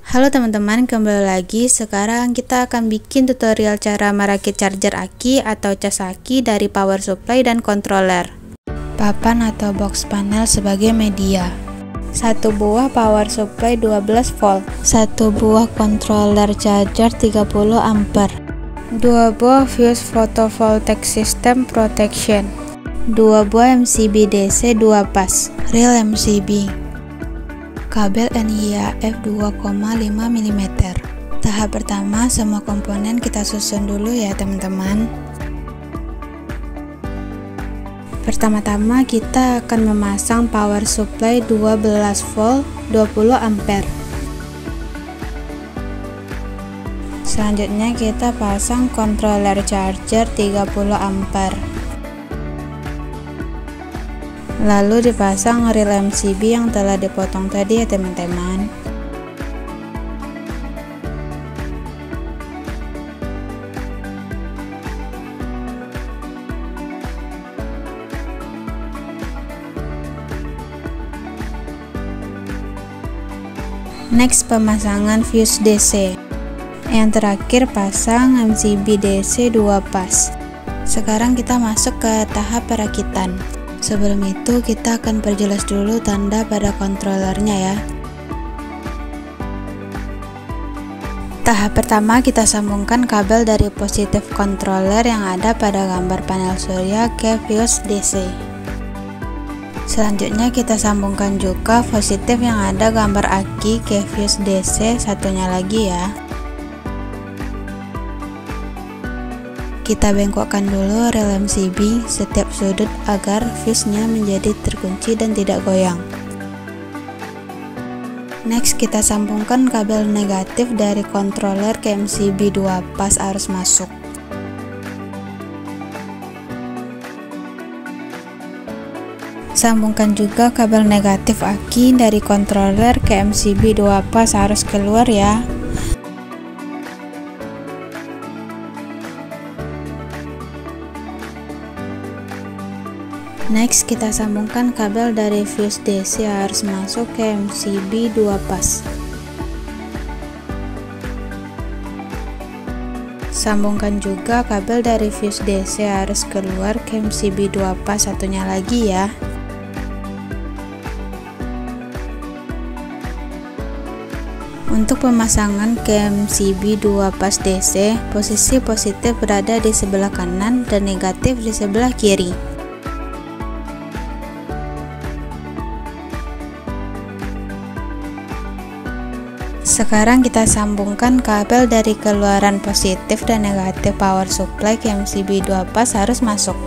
Halo teman-teman, kembali lagi. Sekarang kita akan bikin tutorial cara merakit charger aki atau cas aki dari power supply dan controller. Papan atau box panel sebagai media. Satu buah power supply 12 volt, satu buah controller charger 30 ampere, dua buah fuse photovoltaic system protection, dua buah MCB DC 2 pas, real MCB, kabel NIAF 2,5 mm. Tahap pertama, semua komponen kita susun dulu ya teman-teman. Pertama-tama kita akan memasang power supply 12 volt 20 ampere. Selanjutnya kita pasang controller charger 30 ampere. Lalu dipasang reel MCB yang telah dipotong tadi ya teman-teman. Next, pemasangan fuse DC. Yang terakhir pasang MCB DC 2 pas. Sekarang kita masuk ke tahap perakitan. Sebelum itu kita akan perjelas dulu tanda pada kontrolernya ya. Tahap pertama, kita sambungkan kabel dari positif controller yang ada pada gambar panel surya ke fuse DC. Selanjutnya kita sambungkan juga positif yang ada gambar aki ke fuse DC satunya lagi ya. Kita bengkokkan dulu rel MCB setiap sudut agar fuse-nya menjadi terkunci dan tidak goyang. Next, kita sambungkan kabel negatif dari controller ke MCB 2 pas arus masuk. Sambungkan juga kabel negatif aki dari controller ke MCB 2 pas arus keluar ya. Next, kita sambungkan kabel dari fuse DC arus masuk ke MCB 2 pas. Sambungkan juga kabel dari fuse DC arus keluar ke MCB 2 pas satunya lagi ya. Untuk pemasangan ke MCB 2 pas DC, posisi positif berada di sebelah kanan dan negatif di sebelah kiri. Sekarang kita sambungkan kabel dari keluaran positif dan negatif power supply ke MCB 2 pas arus masuk.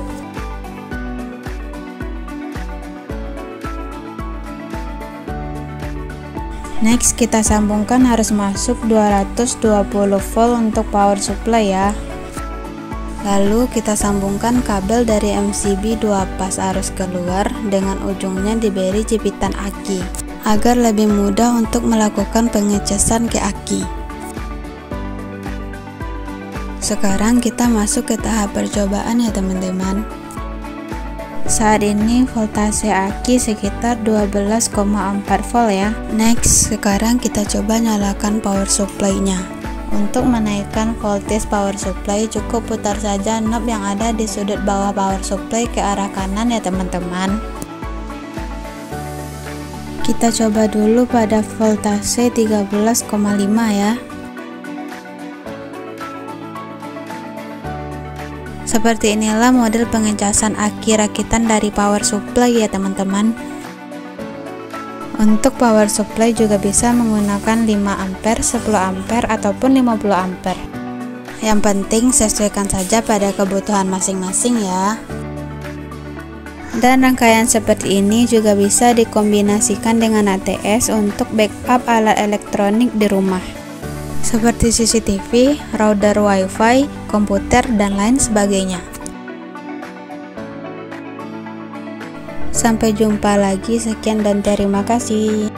Next, kita sambungkan arus masuk 220 volt untuk power supply ya. Lalu kita sambungkan kabel dari MCB 2 pas arus keluar dengan ujungnya diberi jepitan aki agar lebih mudah untuk melakukan pengecasan ke aki. Sekarang kita masuk ke tahap percobaan ya teman-teman. Saat ini voltase aki sekitar 12,4 volt ya. Next, sekarang kita coba nyalakan power supply-nya. Untuk menaikkan voltage power supply, cukup putar saja knob yang ada di sudut bawah power supply ke arah kanan ya teman-teman. Kita coba dulu pada voltase 13,5 ya. Seperti inilah model pengecasan aki rakitan dari power supply ya teman-teman. Untuk power supply juga bisa menggunakan 5 ampere, 10 ampere ataupun 50 ampere. Yang penting sesuaikan saja pada kebutuhan masing-masing ya. Dan rangkaian seperti ini juga bisa dikombinasikan dengan ATS untuk backup alat elektronik di rumah, seperti CCTV, router WiFi, komputer, dan lain sebagainya. Sampai jumpa lagi, sekian dan terima kasih.